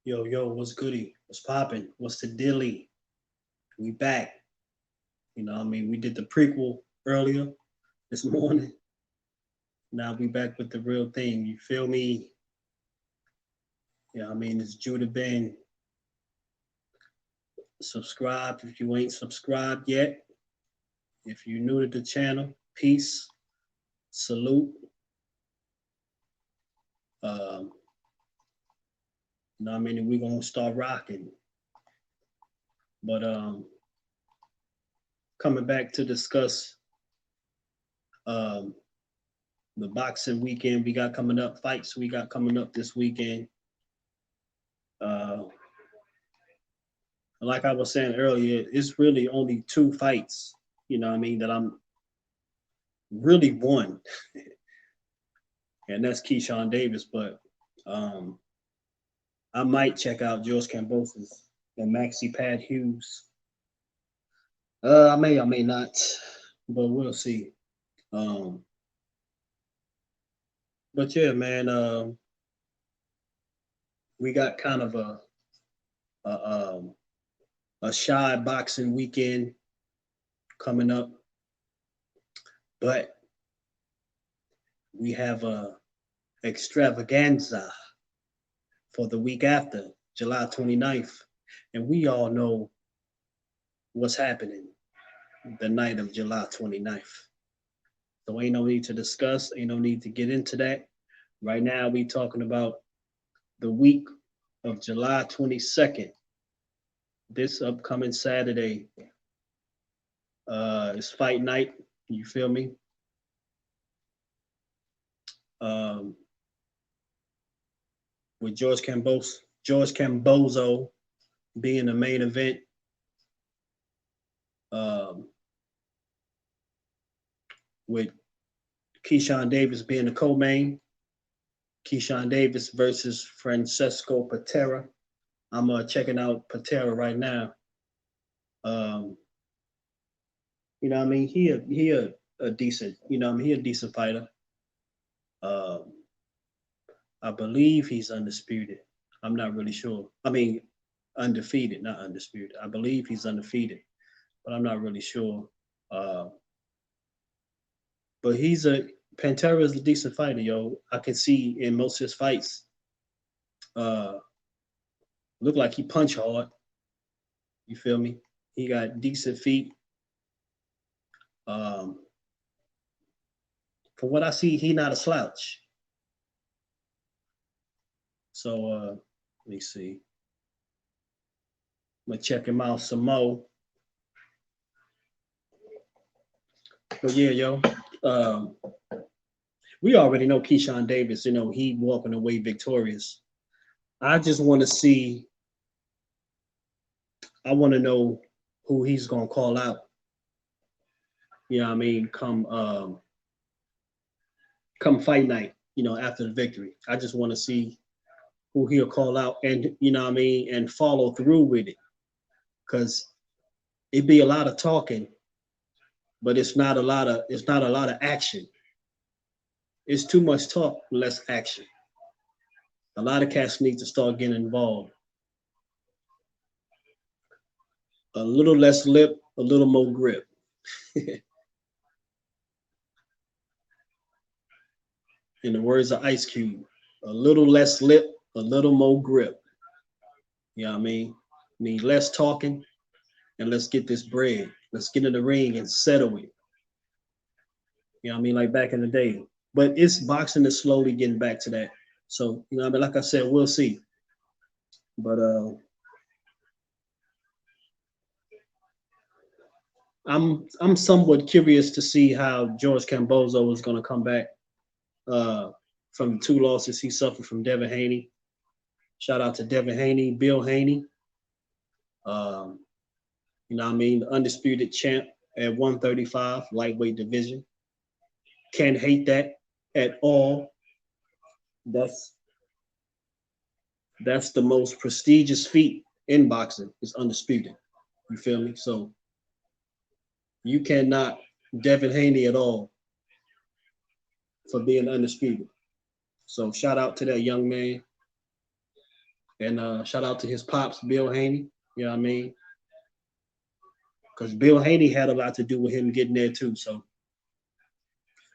Yo, yo, what's goody? What's popping? What's the dilly? We back. We did the prequel earlier this morning. Now we back with the real thing. You feel me? It's Judah Ben. Subscribe if you ain't subscribed yet. If you're new to the channel, peace, salute. Um, we're gonna start rocking. But coming back to discuss um the boxing weekend we got coming up, fights we got coming up this weekend. Uh, like I was saying earlier, it's really only two fights, that I'm really one, and that's Keyshawn Davis. But um, I might check out George Kambosos and Maxie Pad Hughes. I may not, but we'll see. Um, but yeah, man, we got kind of a a shy boxing weekend coming up, but we have a extravaganza for the week after, July 29th. And we all know what's happening the night of July 29th. So ain't no need to discuss, ain't no need to get into that. Right now, we talking about the week of July 22nd. This upcoming Saturday is fight night. You feel me? Um, with George Cambozo being the main event. Um, with Keyshawn Davis being the co-main. Keyshawn Davis versus Francesco Patera. I'm checking out Patera right now. Um, he a decent, he a decent fighter. Um, I believe he's undisputed. I'm not really sure. Undefeated, not undisputed. I believe he's undefeated, but I'm not really sure. Uh, but Pantera is a decent fighter, yo. I can see in most of his fights, uh, look like he punch hard. You feel me? He got decent feet. Um, from what I see, he not a slouch. So let me see. I'm gonna check him out some more. But yeah, yo, um, we already know Keyshawn Davis. He walking away victorious. I just want to see. I want to know who he's gonna call out. Come fight night. After the victory, I just want to see who he'll call out, and and follow through with it, because it'd be a lot of talking, but it's not a lot of action. It's too much talk, less action. A lot of cats need to start getting involved. A little less lip, a little more grip. In the words of Ice Cube, a little less lip, a little more grip. You know what I mean? Less talking and let's get this bread. Let's get in the ring and settle it. Like back in the day. But it's boxing is slowly getting back to that. So, like I said, we'll see. But I'm somewhat curious to see how George Cambozo is going to come back uh, from the two losses he suffered from Devin Haney. Shout out to Devin Haney, Bill Haney. Um, the undisputed champ at 135 lightweight division. Can't hate that at all. That's that's the most prestigious feat in boxing. Is undisputed. You feel me? So you cannot Devin Haney at all for being undisputed. So shout out to that young man. And shout out to his pops, Bill Haney. You know what I mean? Because Bill Haney had a lot to do with him getting there too. So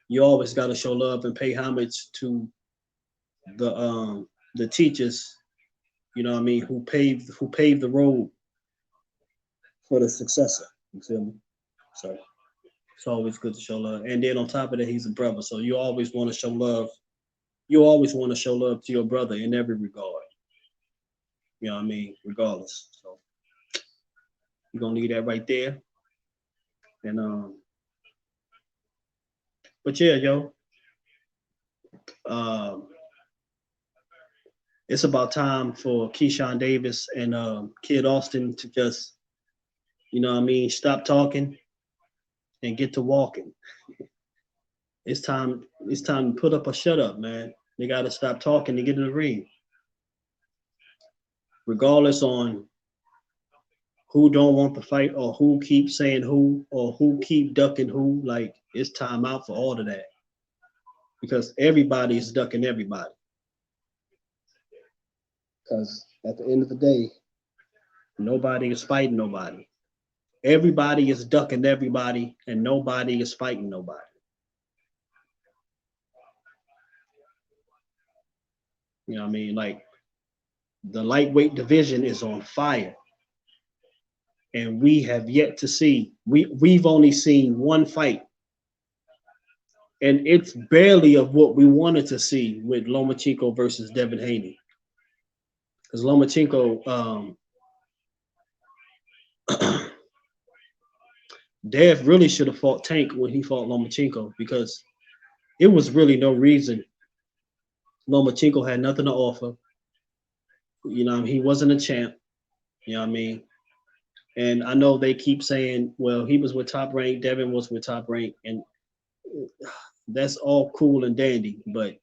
you always got to show love and pay homage to the teachers. You know what I mean? Who paved the road for the successor. You feel me? So it's always good to show love. And then on top of that, he's a brother. So you always want to show love. You always want to show love to your brother in every regard. You know what I mean? Regardless. So you're gonna leave that right there. And but yeah, yo, um, it's about time for Keyshawn Davis and Kid Austin to just, you know what I mean, stop talking and get to walking. It's time. It's time to put up or shut up, man. They got to stop talking and get in the ring, regardless on who don't want to fight or who keep saying who or who keep ducking who. Like it's time out for all of that because everybody is ducking everybody. Because at the end of the day, nobody is fighting nobody. Everybody is ducking everybody, and nobody is fighting nobody. You know what I mean? Like the lightweight division is on fire, and we have yet to see. We've only seen one fight, and it's barely of what we wanted to see with Lomachenko versus Devin Haney. Because Lomachenko, Dev really should have fought Tank when he fought Lomachenko because it was really no reason. Lomachenko had nothing to offer. You know, he wasn't a champ. You know what I mean? And I know they keep saying, well, he was with Top Rank, Devin was with Top Rank, and that's all cool and dandy. But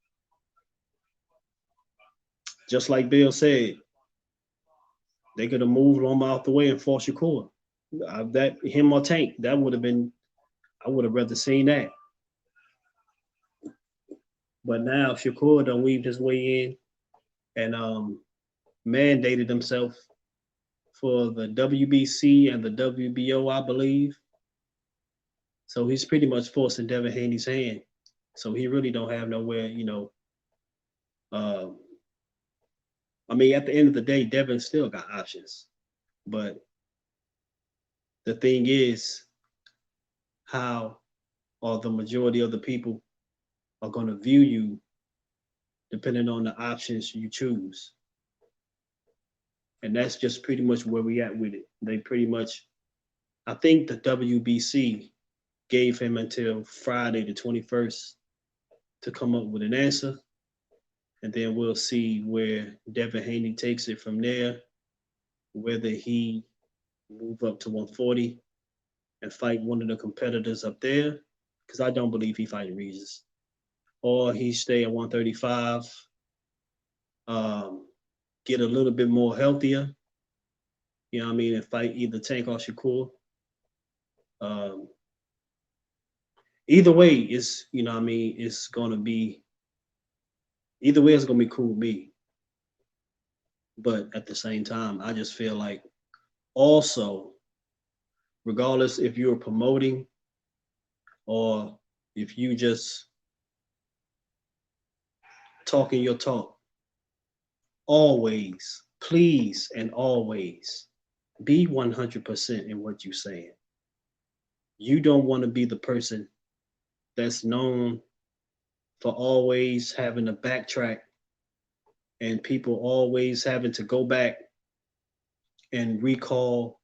just like Bill said, they could have moved Loma out the way and fought Shakur. That him or Tank, that would have been. I would have rather seen that. But now Shakur done weaved his way in and mandated himself for the WBC and the WBO, I believe. So he's pretty much forcing Devin Haney's hand. So he really don't have nowhere, you know. Uh, I mean, at the end of the day, Devin still got options. But the thing is, how are the majority of the people are going to view you depending on the options you choose. And that's just pretty much where we at with it. They pretty much, I think the WBC gave him until Friday the 21st to come up with an answer. And then we'll see where Devin Haney takes it from there, whether he move up to 140 and fight one of the competitors up there, because I don't believe he fighting Regis, or he stay at 135, um, get a little bit more healthier, you know what I mean, and fight either Tank or Shakur. Um, Either way, it's you know what I mean, it's gonna be either way, it's gonna be cool with me. But at the same time, I just feel like also, regardless if you're promoting or if you just talking your talk, always, please and always be 100% in what you're saying. You don't want to be the person that's known for always having to backtrack and people always having to go back and recall,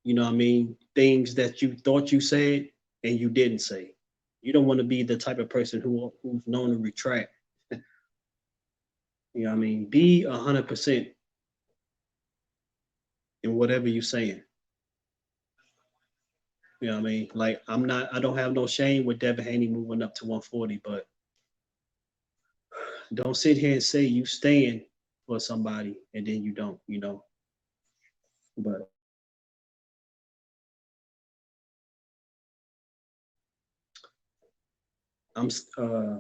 you know what I mean, things that you thought you said and you didn't say. You don't want to be the type of person who's known to retract. You know what I mean? Be 100% in whatever you're saying. You know what I mean? Like I don't have no shame with Devin Haney moving up to 140, but don't sit here and say you stand for somebody and then you don't, you know. But I'm uh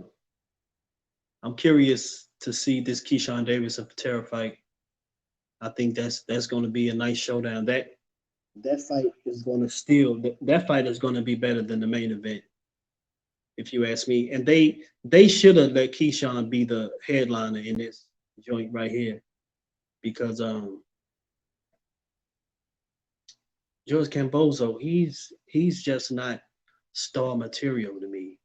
I'm curious to see this Keyshawn Davis and Patera fight. I think that's going to be a nice showdown. That fight is going to that fight is going to be better than the main event, if you ask me. And they should have let Keyshawn be the headliner in this joint right here, because George Cambozo, he's just not star material to me.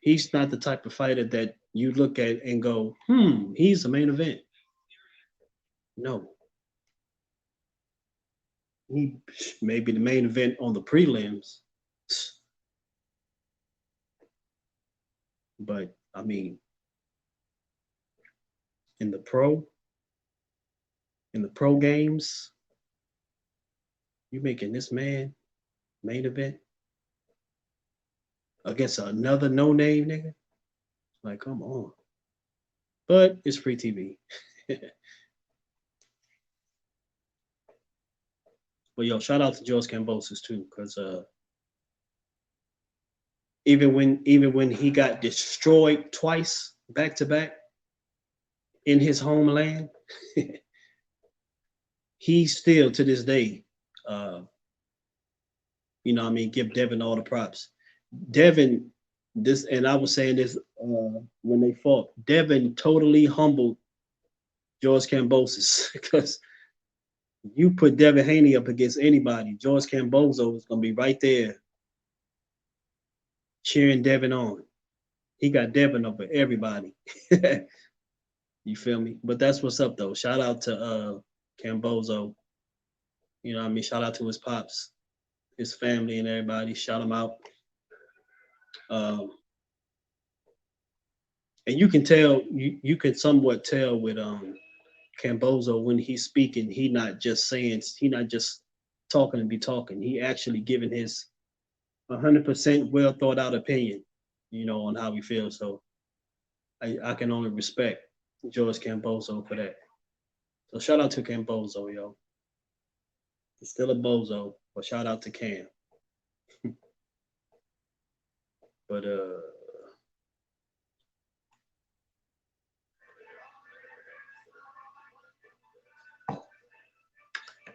He's not the type of fighter that you look at and go, he's the main event. No. He may be the main event on the prelims. But I mean, in the pro games, you making this man main event against another no-name nigga? Like, come on. But it's free TV. But yo, shout out to George Kambosos too, because even when he got destroyed twice back to back in his homeland, he still to this day, you know what I mean, give Devin all the props. Devin, this, and I was saying this when they fought, Devin totally humbled George Kambosos, because you put Devin Haney up against anybody, George Kambosos is gonna be right there cheering Devin on. He got Devin over everybody. You feel me? But that's what's up though. Shout out to Cambozo. You know what I mean? Shout out to his pops, his family, and everybody. Shout him out. And you can tell, you can somewhat tell with Cambozo when he's speaking, he not just talking to be talking. He actually giving his 100% well thought out opinion, you know, on how he feels. So I can only respect George Cambozo for that. So shout out to Cambozo, yo. He's still a bozo, but shout out to Cam. But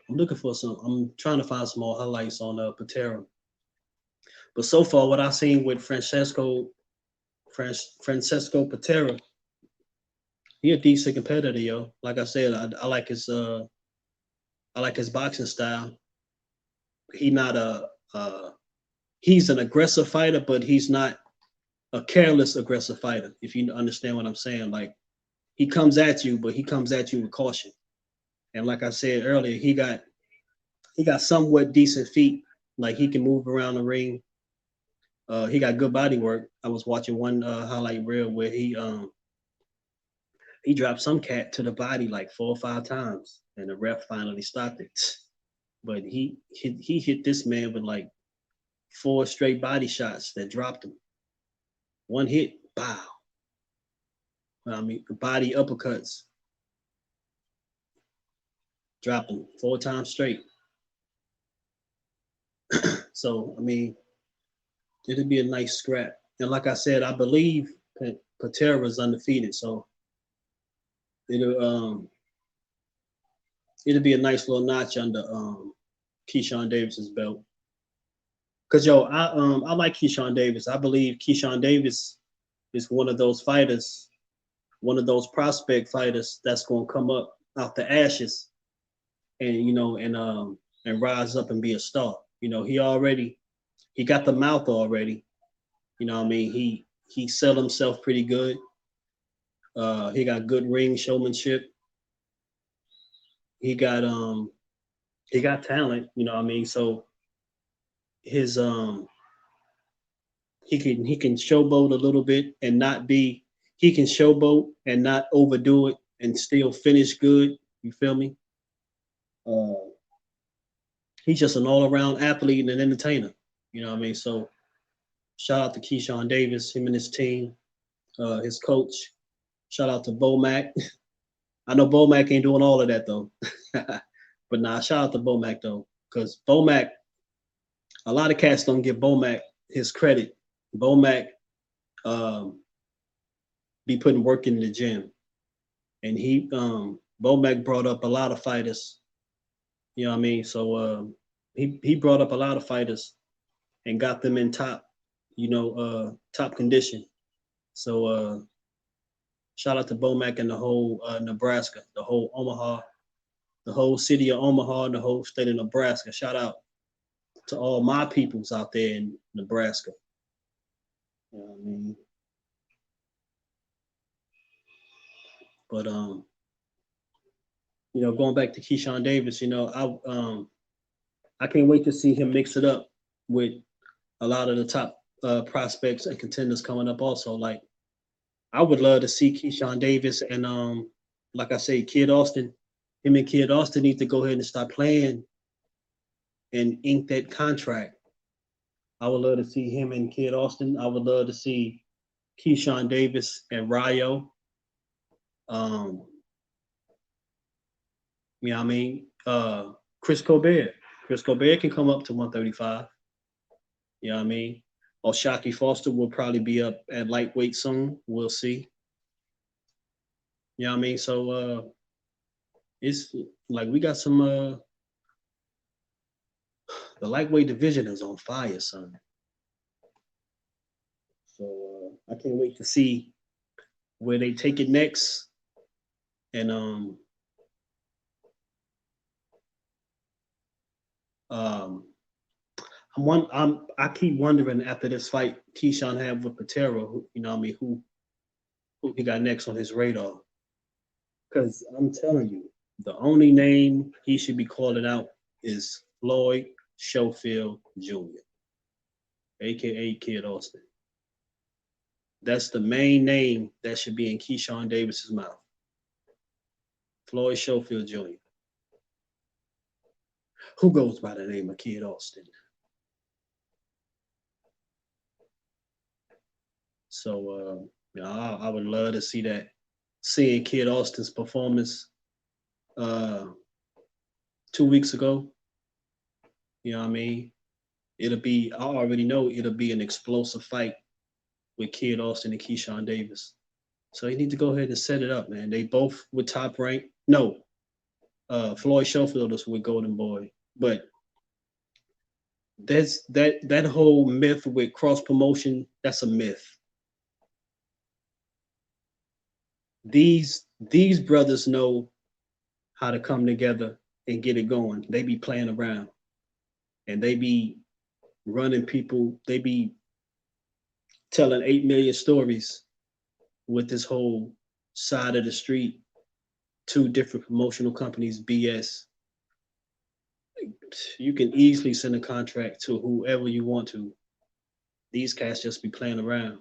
I'm trying to find some more highlights on Patera. But so far, what I've seen with Francesco Patera, he a decent competitor, yo. Like I said, I like his boxing style. He's an aggressive fighter, but he's not a careless aggressive fighter, if you understand what I'm saying. Like, he comes at you, but he comes at you with caution. And like I said earlier, he got somewhat decent feet. Like, he can move around the ring. He got good body work. I was watching one highlight reel where he dropped some cat to the body like 4 or 5 times, and the ref finally stopped it. But he hit this man with like 4 straight body shots that dropped him. One hit, bow. I mean, body uppercuts, dropped him 4 times straight. So I mean, it'd be a nice scrap. And like I said, I believe Patera is undefeated, so it'll be a nice little notch under Keyshawn Davis's belt. Cause yo, I like Keyshawn Davis. I believe Keyshawn Davis is one of those fighters, one of those prospect fighters that's gonna come up out the ashes, and you know, and rise up and be a star. You know, he got the mouth already. You know what I mean? He sell himself pretty good. He got good ring showmanship. He got talent, you know what I mean? So his he can showboat a little bit and not be he can showboat and not overdo it and still finish good. You feel me? He's just an all-around athlete and an entertainer. You know what I mean? So shout out to Keyshawn Davis, him and his team, his coach. Shout out to Bomac. I know Bomac ain't doing all of that though. But nah, shout out to Bomac though. Because Bomac, a lot of cats don't give Bomac his credit. Bomac be putting work in the gym. And Bomac brought up a lot of fighters. You know what I mean? So he brought up a lot of fighters and got them in top condition. So shout out to Bomac and the whole Nebraska, the whole Omaha, the whole city of Omaha, and the whole state of Nebraska. Shout out to all my peoples out there in Nebraska. You know what I mean? But going back to Keyshawn Davis, I can't wait to see him mix it up with a lot of the top prospects and contenders coming up. Also, like I would love to see Keyshawn Davis and like I say, Kid Austin. Him and Kid Austin need to go ahead and start playing and ink that contract. I would love to see him and Kid Austin. I would love to see Keyshawn Davis and Rayo. You know what I mean? Chris Colbert. Chris Colbert can come up to 135. You know what I mean? Or Shockey Foster will probably be up at lightweight soon. We'll see. You know what I mean? So it's like we got some the lightweight division is on fire, son. So I can't wait to see where they take it next. And I keep wondering after this fight Keyshawn had with Patera, who he got next on his radar. Because I'm telling you, the only name he should be calling out is Floyd Schofield Jr., aka Kid Austin. That's the main name that should be in Keyshawn Davis's mouth. Floyd Schofield Jr., who goes by the name of Kid Austin. So I would love to see that. Seeing Kid Austin's performance 2 weeks ago, you know what I mean? I already know it'll be an explosive fight with Kid Austin and Keyshawn Davis. So you need to go ahead and set it up, man. They both with top rank. No, Floyd Schofield is with Golden Boy, but that's that whole myth with cross promotion. That's a myth. These brothers know how to come together and get it going. They be playing around, and they be running people. They be telling 8 million stories with this whole side of the street, 2 different promotional companies BS. You can easily send a contract to whoever you want to. These cats just be playing around.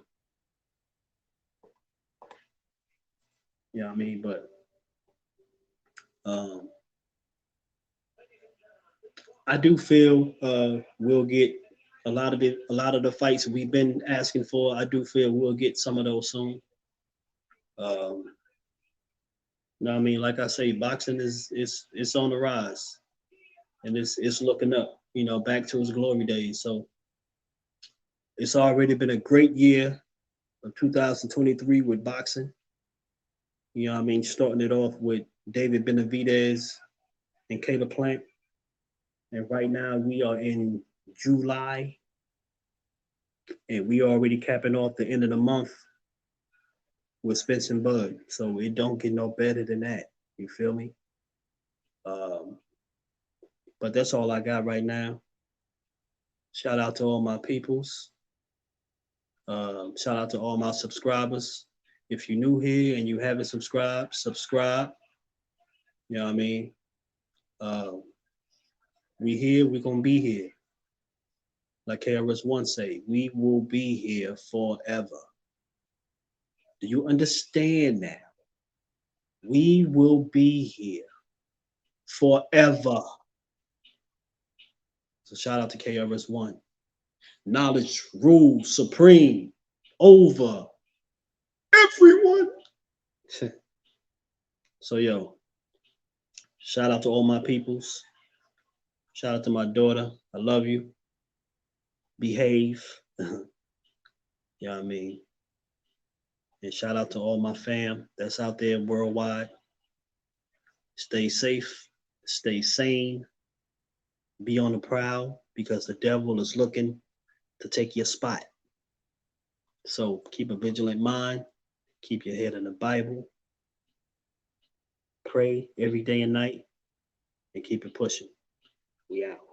You know what I mean? But I do feel we'll get a lot of the fights we've been asking for. I do feel we'll get some of those soon. You know what I mean? Like I say, boxing is it's on the rise, and it's looking up. Back to its glory days. So it's already been a great year of 2023 with boxing. You know what I mean? Starting it off with David Benavidez and Caleb Plant. And right now we are in July, and we already capping off the end of the month with Spence and Bud. So it don't get no better than that. You feel me? But that's all I got right now. Shout out to all my peoples. Shout out to all my subscribers. If you're new here and you haven't subscribed, subscribe. You know what I mean? We here, we gonna be here. Like KRS-One say, we will be here forever. Do you understand now? We will be here forever. So shout out to KRS-One. Knowledge rules supreme over everyone. So shout out to all my peoples. Shout out to my daughter. I love you. Behave. You know what I mean? And shout out to all my fam that's out there worldwide. Stay safe, stay sane, be on the prowl because the devil is looking to take your spot. So keep a vigilant mind, keep your head in the Bible, pray every day and night, and keep it pushing. We out.